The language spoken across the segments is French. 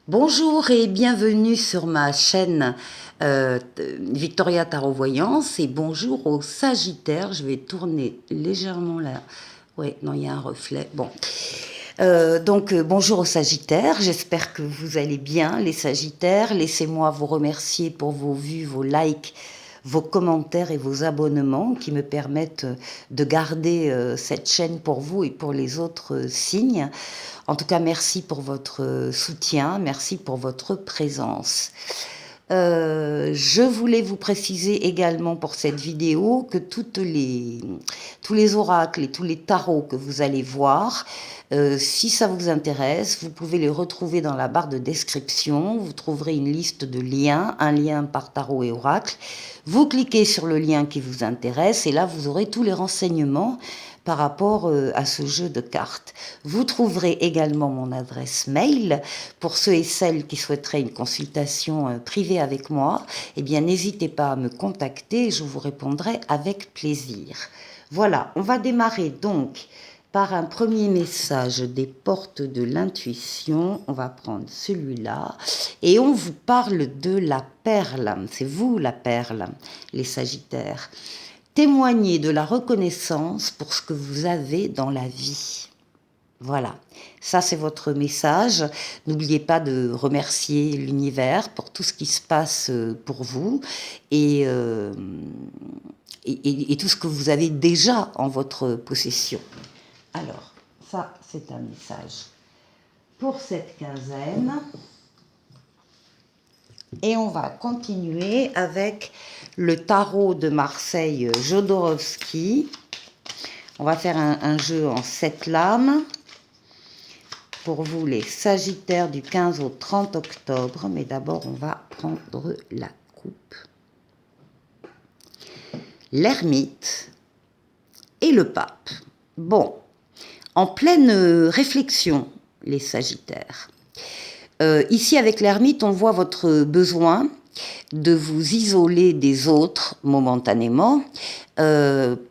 Bonjour et bienvenue sur ma chaîne Victoria Tarot Voyance et bonjour aux Sagittaires. Je vais tourner légèrement là. Ouais, non, il y a un reflet. Bon. Bonjour aux Sagittaires. J'espère que vous allez bien, les Sagittaires. Laissez-moi vous remercier pour vos vues, vos likes, vos commentaires et vos abonnements qui me permettent de garder cette chaîne pour vous et pour les autres signes. En tout cas, merci pour votre soutien, merci pour votre présence. Je voulais vous préciser également pour cette vidéo que tous les oracles et tous les tarots que vous allez voir, si ça vous intéresse, vous pouvez les retrouver dans la barre de description. Vous trouverez une liste de liens, un lien par tarot et oracle. Vous cliquez sur le lien qui vous intéresse et là, vous aurez tous les renseignements par rapport à ce jeu de cartes. Vous trouverez également mon adresse mail pour ceux et celles qui souhaiteraient une consultation privée avec moi. Eh bien, n'hésitez pas à me contacter, je vous répondrai avec plaisir. Voilà, on va démarrer donc par un premier message des portes de l'intuition. On va prendre celui-là et on vous parle de la perle. C'est vous la perle, les Sagittaires. Témoignez de la reconnaissance pour ce que vous avez dans la vie. Voilà, ça c'est votre message. N'oubliez pas de remercier l'univers pour tout ce qui se passe pour vous et tout ce que vous avez déjà en votre possession. Alors, ça c'est un message pour cette quinzaine. Et on va continuer avec le tarot de Marseille Jodorowsky. On va faire un jeu en 7 lames. Pour vous les Sagittaires du 15 au 30 octobre. Mais d'abord, on va prendre la coupe. L'ermite et le pape. Bon, en pleine réflexion, les Sagittaires. Ici, avec l'ermite, on voit votre besoin de vous isoler des autres momentanément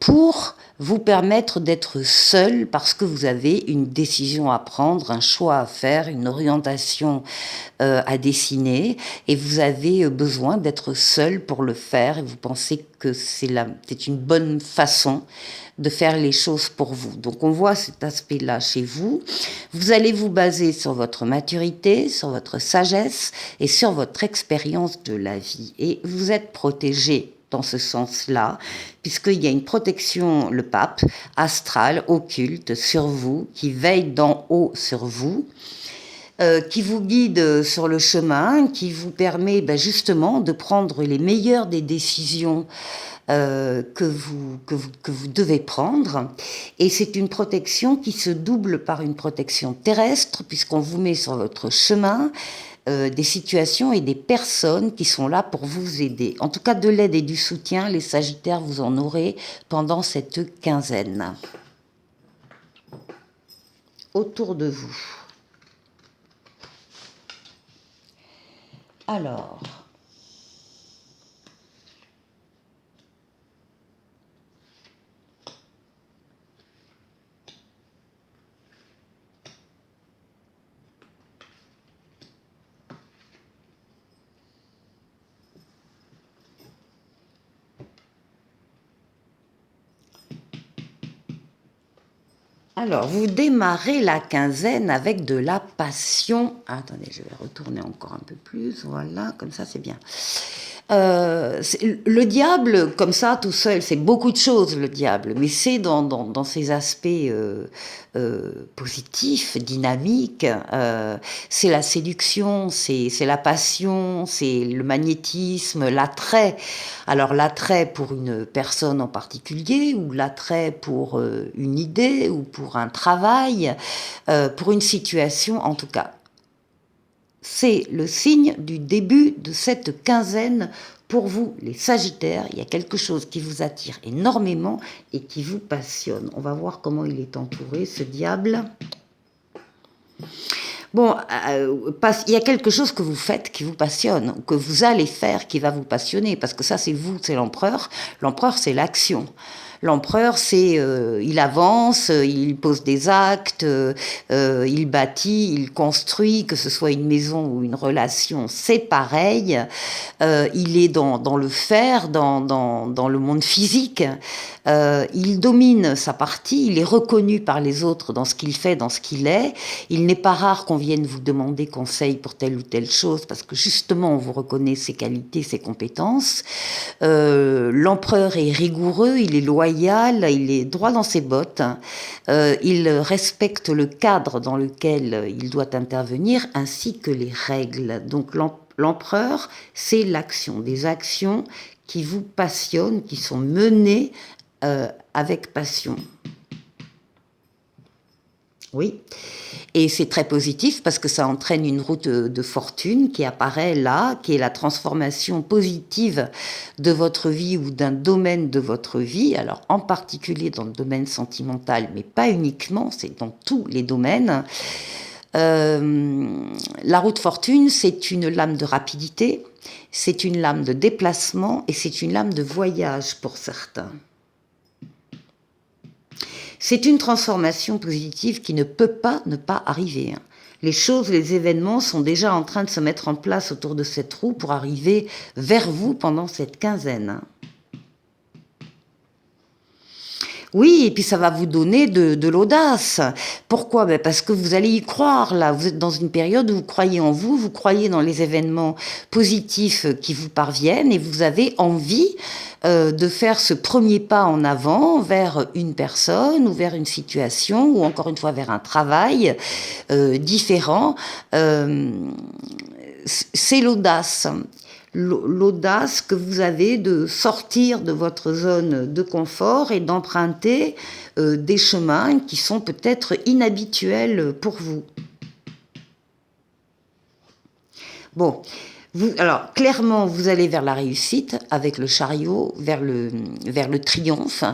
pour vous permettre d'être seul parce que vous avez une décision à prendre, un choix à faire, une orientation à dessiner et vous avez besoin d'être seul pour le faire et vous pensez que c'est une bonne façon de faire les choses pour vous. Donc on voit cet aspect-là chez vous. Vous allez vous baser sur votre maturité, sur votre sagesse et sur votre expérience de la vie. Et vous êtes protégé dans ce sens-là, puisqu'il y a une protection, le pape, astrale, occulte, sur vous, qui veille d'en haut sur vous, qui vous guide sur le chemin, qui vous permet justement de prendre les meilleures des décisions que vous devez prendre. Et c'est une protection qui se double par une protection terrestre, puisqu'on vous met sur votre chemin des situations et des personnes qui sont là pour vous aider. En tout cas, de l'aide et du soutien, les Sagittaires, vous en aurez pendant cette quinzaine. Autour de vous. Alors, vous démarrez la quinzaine avec de la passion. Attendez, je vais retourner encore un peu plus. Voilà, comme ça, c'est bien. Le diable, comme ça, tout seul, c'est beaucoup de choses, le diable, mais c'est dans ses aspects positifs, dynamiques, c'est la séduction, c'est la passion, c'est le magnétisme, l'attrait. Alors l'attrait pour une personne en particulier, ou l'attrait pour une idée, ou pour un travail, pour une situation en tout cas. C'est le signe du début de cette quinzaine pour vous, les Sagittaires. Il y a quelque chose qui vous attire énormément et qui vous passionne. On va voir comment il est entouré, ce diable. Bon, il y a quelque chose que vous faites qui vous passionne, que vous allez faire qui va vous passionner, parce que ça, c'est vous, c'est l'empereur. L'empereur, c'est l'action. L'empereur, c'est il avance, il pose des actes, il bâtit, il construit, que ce soit une maison ou une relation, c'est pareil. Il est dans le faire, dans le monde physique. Il domine sa partie, il est reconnu par les autres dans ce qu'il fait, dans ce qu'il est. Il n'est pas rare qu'on vienne vous demander conseil pour telle ou telle chose, parce que justement, on vous reconnaît ses qualités, ses compétences. L'empereur est rigoureux, il est loyal, il est droit dans ses bottes. Il respecte le cadre dans lequel il doit intervenir, ainsi que les règles. Donc l'empereur, c'est l'action, des actions qui vous passionnent, qui sont menées avec passion. Oui, et c'est très positif parce que ça entraîne une route de fortune qui apparaît là, qui est la transformation positive de votre vie ou d'un domaine de votre vie, alors en particulier dans le domaine sentimental, mais pas uniquement, c'est dans tous les domaines. La route fortune, c'est une lame de rapidité, c'est une lame de déplacement et c'est une lame de voyage pour certains. C'est une transformation positive qui ne peut pas ne pas arriver. Les choses, les événements sont déjà en train de se mettre en place autour de cette roue pour arriver vers vous pendant cette quinzaine. Oui, et puis ça va vous donner de l'audace. Pourquoi? Parce que vous allez y croire, là. Vous êtes dans une période où vous croyez en vous, vous croyez dans les événements positifs qui vous parviennent et vous avez envie de faire ce premier pas en avant vers une personne ou vers une situation ou encore une fois vers un travail différent. C'est l'audace. L'audace que vous avez de sortir de votre zone de confort et d'emprunter des chemins qui sont peut-être inhabituels pour vous. Bon, alors clairement, vous allez vers la réussite avec le chariot, vers le triomphe.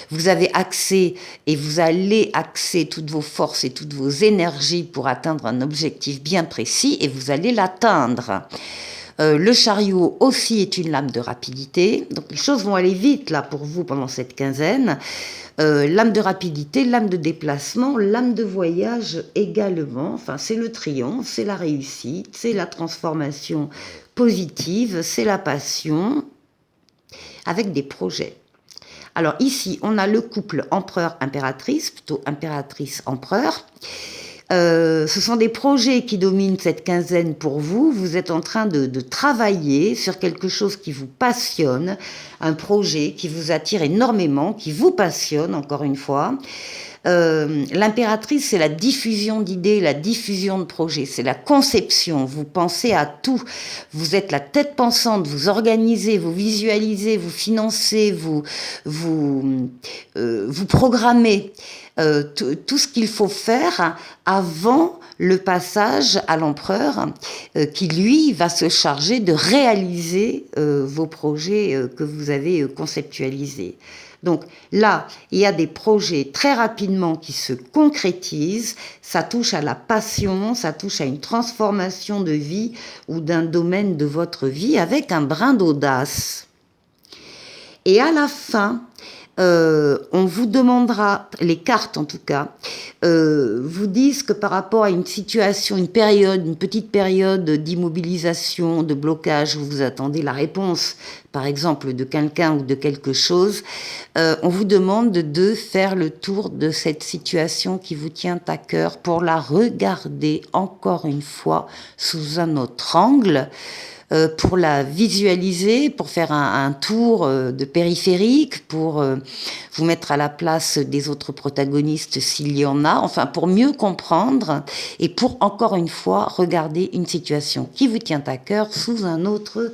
Vous avez accès et vous allez axer toutes vos forces et toutes vos énergies pour atteindre un objectif bien précis et vous allez l'atteindre. Le chariot aussi est une lame de rapidité, donc les choses vont aller vite là pour vous pendant cette quinzaine. Lame de rapidité, lame de déplacement, lame de voyage également. Enfin, c'est le triomphe, c'est la réussite, c'est la transformation positive, c'est la passion, avec des projets. Alors ici, on a le couple empereur-impératrice, plutôt impératrice-empereur. Ce sont des projets qui dominent cette quinzaine pour vous. Vous êtes en train de travailler sur quelque chose qui vous passionne, un projet qui vous attire énormément, qui vous passionne, encore une fois. L'impératrice, c'est la diffusion d'idées, la diffusion de projets, c'est la conception. Vous pensez à tout. Vous êtes la tête pensante, vous organisez, vous visualisez, vous financez, vous programmez. Tout ce qu'il faut faire avant le passage à l'empereur qui, lui, va se charger de réaliser vos projets que vous avez conceptualisés. Donc là, il y a des projets très rapidement qui se concrétisent, ça touche à la passion, ça touche à une transformation de vie ou d'un domaine de votre vie avec un brin d'audace. Et à la fin, on vous demandera, les cartes en tout cas, vous disent que par rapport à une situation, une petite période d'immobilisation, de blocage, où vous attendez la réponse, par exemple, de quelqu'un ou de quelque chose, on vous demande de faire le tour de cette situation qui vous tient à cœur pour la regarder encore une fois sous un autre angle, pour la visualiser, pour faire un tour de périphérique, pour vous mettre à la place des autres protagonistes s'il y en a, enfin pour mieux comprendre et pour encore une fois regarder une situation qui vous tient à cœur sous un autre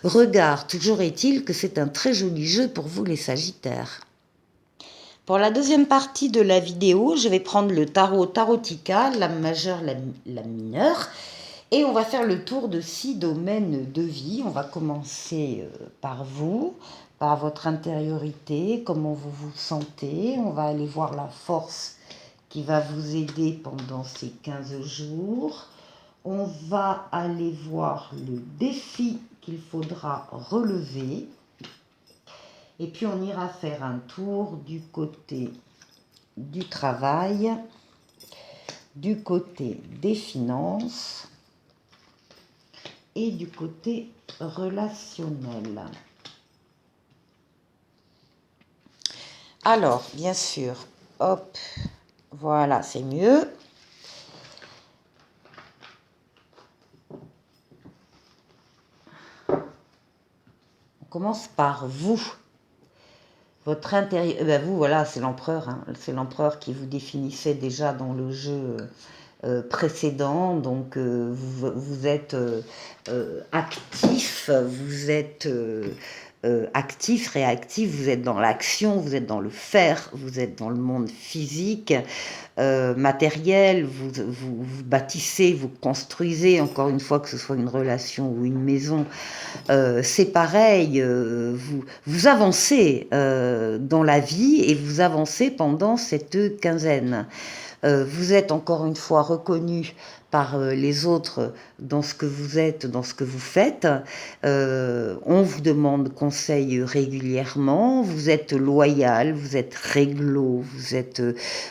regard. Toujours est-il que c'est un très joli jeu pour vous les Sagittaires. Pour la deuxième partie de la vidéo, je vais prendre le tarot Tarotica, lame majeure, lame mineure. Et on va faire le tour de 6 domaines de vie. On va commencer par vous, par votre intériorité, comment vous vous sentez. On va aller voir la force qui va vous aider pendant ces 15 jours. On va aller voir le défi qu'il faudra relever. Et puis on ira faire un tour du côté du travail, du côté des finances et du côté relationnel. Alors, bien sûr, hop, voilà, c'est mieux. On commence par vous. Votre intérieur, vous, voilà, c'est l'empereur. Hein. C'est l'empereur qui vous définissait déjà dans le jeu précédent. Donc, vous êtes actif, vous êtes actif, réactif, vous êtes dans l'action, vous êtes dans le faire, vous êtes dans le monde physique, matériel, vous bâtissez, vous construisez, encore une fois, que ce soit une relation ou une maison, c'est pareil, vous avancez dans la vie et vous avancez pendant cette quinzaine. Vous êtes encore une fois reconnu par les autres dans ce que vous êtes, dans ce que vous faites. On vous demande conseil régulièrement. Vous êtes loyal, vous êtes réglo, vous êtes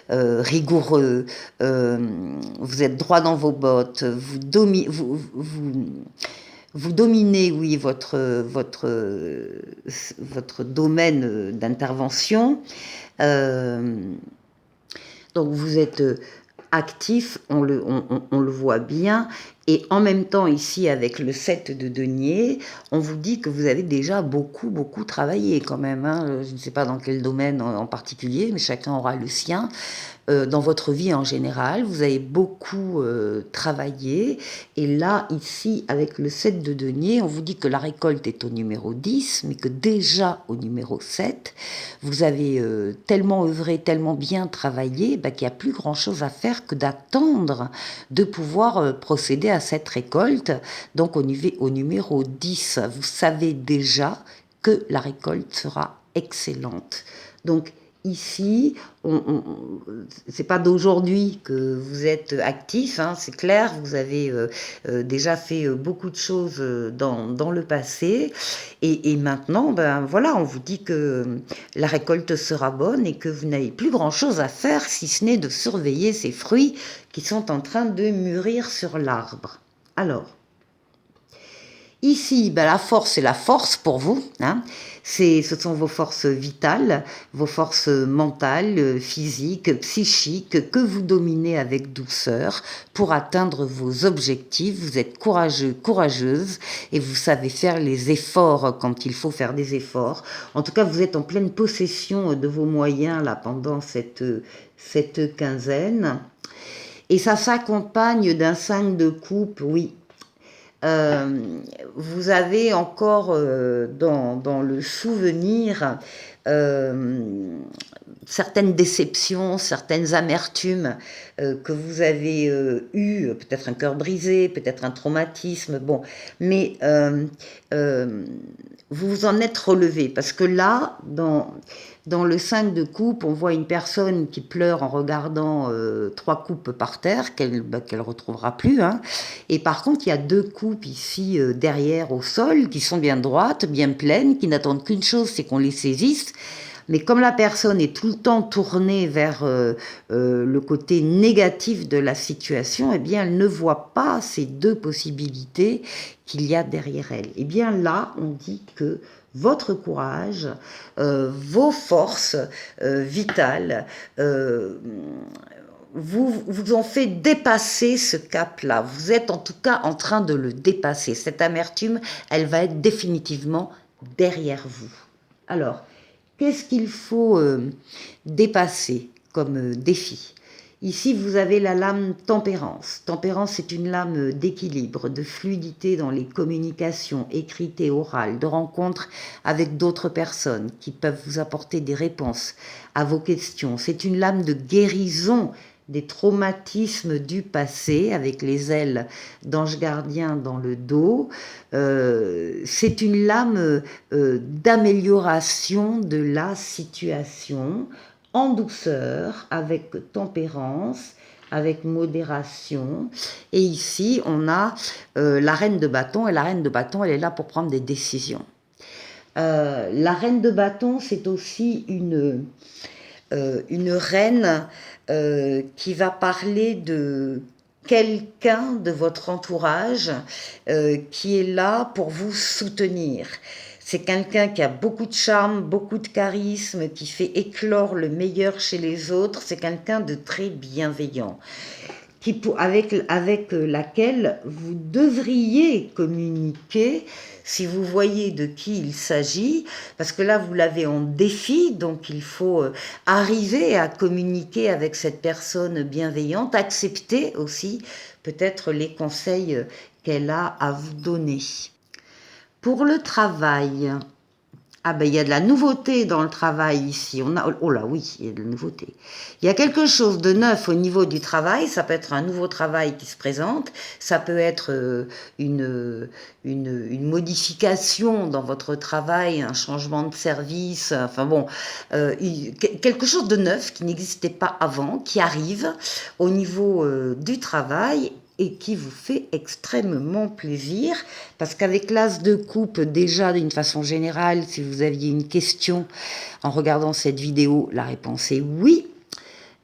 rigoureux, vous êtes droit dans vos bottes, vous dominez, oui, votre domaine d'intervention. Donc vous êtes actif, on le voit bien, et en même temps ici avec le 7 de denier, on vous dit que vous avez déjà beaucoup travaillé quand même, hein. Je ne sais pas dans quel domaine en particulier, mais chacun aura le sien. Dans votre vie en général, vous avez beaucoup travaillé, et là, ici, avec le 7 de denier, on vous dit que la récolte est au numéro 10, mais que déjà au numéro 7, vous avez tellement œuvré, tellement bien travaillé, qu'il n'y a plus grand-chose à faire que d'attendre de pouvoir procéder à cette récolte. Donc au numéro 10, vous savez déjà que la récolte sera excellente. Donc ici, c'est pas d'aujourd'hui que vous êtes actif, hein, c'est clair, vous avez déjà fait beaucoup de choses dans le passé, et maintenant, voilà, on vous dit que la récolte sera bonne et que vous n'avez plus grand-chose à faire si ce n'est de surveiller ces fruits qui sont en train de mûrir sur l'arbre. Alors, ici, la force, c'est la force pour vous. Hein. Ce sont vos forces vitales, vos forces mentales, physiques, psychiques, que vous dominez avec douceur pour atteindre vos objectifs. Vous êtes courageux, courageuse, et vous savez faire les efforts quand il faut faire des efforts. En tout cas, vous êtes en pleine possession de vos moyens là pendant cette quinzaine. Et ça s'accompagne d'un 5 de coupe, oui. Vous avez encore dans le souvenir certaines déceptions, certaines amertumes que vous avez eues, peut-être un cœur brisé, peut-être un traumatisme, bon, mais vous vous en êtes relevé, parce que là, dans le 5 de coupe, on voit une personne qui pleure en regardant 3 coupes par terre, qu'elle retrouvera plus. Hein. Et par contre, il y a 2 coupes ici derrière au sol, qui sont bien droites, bien pleines, qui n'attendent qu'une chose, c'est qu'on les saisisse. Mais comme la personne est tout le temps tournée vers le côté négatif de la situation, eh bien, elle ne voit pas ces 2 possibilités qu'il y a derrière elle. Eh bien là, on dit que votre courage, vos forces vitales, vous ont fait dépasser ce cap-là. Vous êtes en tout cas en train de le dépasser. Cette amertume, elle va être définitivement derrière vous. Alors, qu'est-ce qu'il faut dépasser comme défi ? Ici, vous avez la lame tempérance. Tempérance, c'est une lame d'équilibre, de fluidité dans les communications écrites et orales, de rencontres avec d'autres personnes qui peuvent vous apporter des réponses à vos questions. C'est une lame de guérison des traumatismes du passé, avec les ailes d'ange gardien dans le dos. C'est une lame d'amélioration de la situation, en douceur, avec tempérance, avec modération. Et ici, on a la reine de bâton, et la reine de bâton, elle est là pour prendre des décisions. La reine de bâton, c'est aussi une reine qui va parler de quelqu'un de votre entourage qui est là pour vous soutenir. C'est quelqu'un qui a beaucoup de charme, beaucoup de charisme, qui fait éclore le meilleur chez les autres. C'est quelqu'un de très bienveillant, avec laquelle vous devriez communiquer si vous voyez de qui il s'agit, parce que là vous l'avez en défi, donc il faut arriver à communiquer avec cette personne bienveillante, accepter aussi peut-être les conseils qu'elle a à vous donner. Pour le travail, ah ben il y a de la nouveauté dans le travail ici. Oh là oui, il y a de la nouveauté. Il y a quelque chose de neuf au niveau du travail. Ça peut être un nouveau travail qui se présente. Ça peut être une modification dans votre travail, un changement de service. Enfin bon, quelque chose de neuf qui n'existait pas avant, qui arrive au niveau du travail et qui vous fait extrêmement plaisir, parce qu'avec l'as de coupe, déjà d'une façon générale, si vous aviez une question en regardant cette vidéo, la réponse est oui.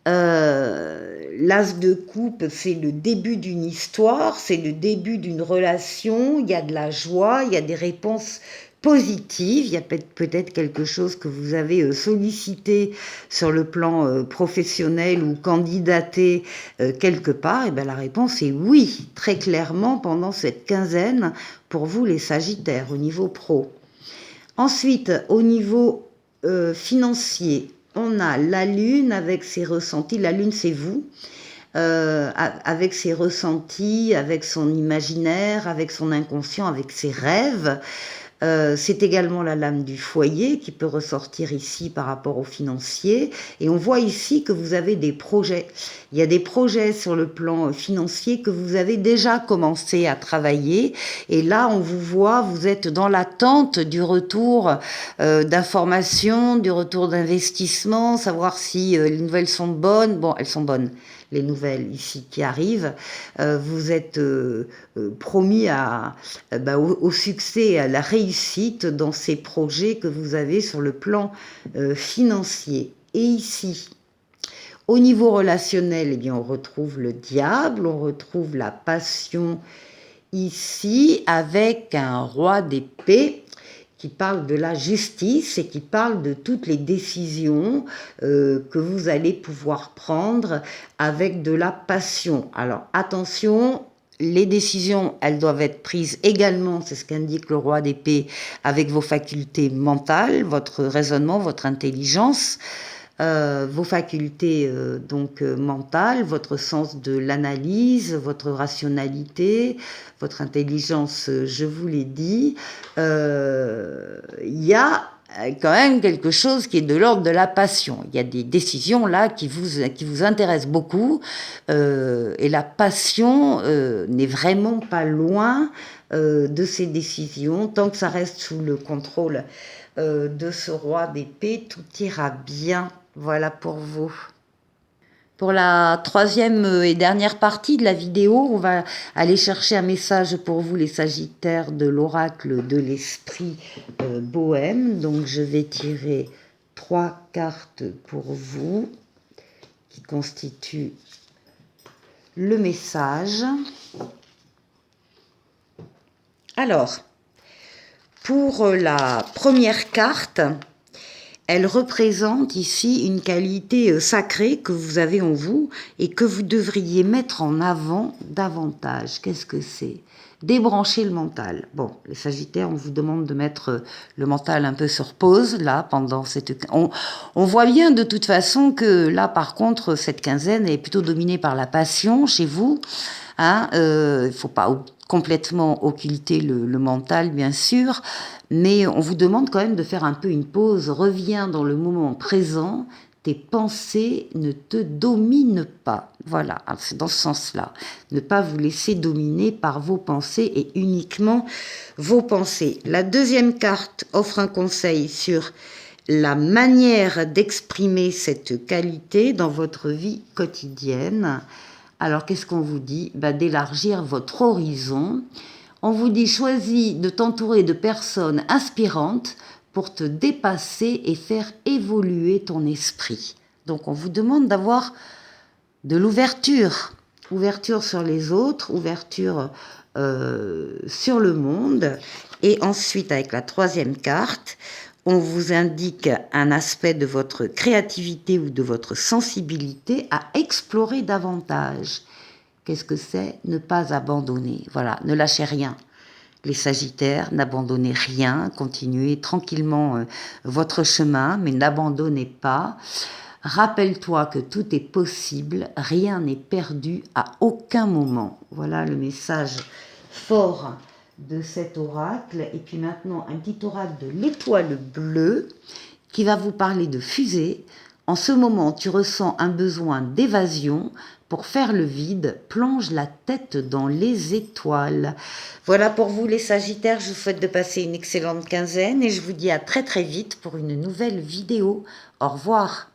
L'as de coupe, c'est le début d'une histoire, c'est le début d'une relation, il y a de la joie, il y a des réponses positive, il y a peut-être quelque chose que vous avez sollicité sur le plan professionnel ou candidaté quelque part, et bien la réponse est oui, très clairement pendant cette quinzaine pour vous les Sagittaires au niveau pro. Ensuite, au niveau financier, on a la Lune avec ses ressentis. La Lune, c'est vous. Avec ses ressentis, avec son imaginaire, avec son inconscient, avec ses rêves. C'est également la lame du foyer qui peut ressortir ici par rapport au financier. Et on voit ici que vous avez des projets. Il y a des projets sur le plan financier que vous avez déjà commencé à travailler. Et là, on vous voit, vous êtes dans l'attente du retour d'informations, du retour d'investissement, savoir si les nouvelles sont bonnes. Bon, elles sont bonnes. Les nouvelles ici qui arrivent, vous êtes promis au succès, à la réussite dans ces projets que vous avez sur le plan financier. Et ici, au niveau relationnel, eh bien, on retrouve le diable, on retrouve la passion ici avec un roi d'épée qui parle de la justice et qui parle de toutes les décisions que vous allez pouvoir prendre avec de la passion. Alors attention, les décisions, elles doivent être prises également, c'est ce qu'indique le roi d'épée, avec vos facultés mentales, votre raisonnement, votre intelligence. Vos facultés mentales, votre sens de l'analyse, votre rationalité, votre intelligence, je vous l'ai dit. Il y a quand même quelque chose qui est de l'ordre de la passion. Il y a des décisions là qui vous intéressent beaucoup et la passion n'est vraiment pas loin de ces décisions. Tant que ça reste sous le contrôle de ce roi d'épée, tout ira bien. Voilà pour vous. Pour la troisième et dernière partie de la vidéo, on va aller chercher un message pour vous, les Sagittaires, de l'oracle de l'esprit bohème. Donc je vais tirer 3 cartes pour vous, qui constituent le message. Alors, pour la première carte, elle représente ici une qualité sacrée que vous avez en vous et que vous devriez mettre en avant davantage. Qu'est-ce que c'est ? Débrancher le mental. Bon, les Sagittaires, on vous demande de mettre le mental un peu sur pause, là, pendant cette... On voit bien de toute façon que là, par contre, cette quinzaine est plutôt dominée par la passion chez vous. Hein, il ne faut pas complètement occulter le mental, bien sûr, mais on vous demande quand même de faire un peu une pause. Reviens dans le moment présent, tes pensées ne te dominent pas. Voilà, c'est dans ce sens-là. Ne pas vous laisser dominer par vos pensées et uniquement vos pensées. La deuxième carte offre un conseil sur la manière d'exprimer cette qualité dans votre vie quotidienne. Alors, qu'est-ce qu'on vous dit ? D'élargir votre horizon. On vous dit, choisis de t'entourer de personnes inspirantes pour te dépasser et faire évoluer ton esprit. Donc on vous demande d'avoir de l'ouverture, ouverture sur les autres, ouverture sur le monde. Et ensuite, avec la troisième carte, on vous indique un aspect de votre créativité ou de votre sensibilité à explorer davantage. Qu'est-ce que c'est? Ne pas abandonner. Voilà, ne lâchez rien. Les Sagittaires, n'abandonnez rien, continuez tranquillement votre chemin, mais n'abandonnez pas. Rappelle-toi que tout est possible, rien n'est perdu à aucun moment. Voilà le message fort de cet oracle. Et puis maintenant, un petit oracle de l'étoile bleue qui va vous parler de fusée. En ce moment, tu ressens un besoin d'évasion. Pour faire le vide, plonge la tête dans les étoiles. Voilà pour vous les Sagittaires, je vous souhaite de passer une excellente quinzaine et je vous dis à très très vite pour une nouvelle vidéo. Au revoir.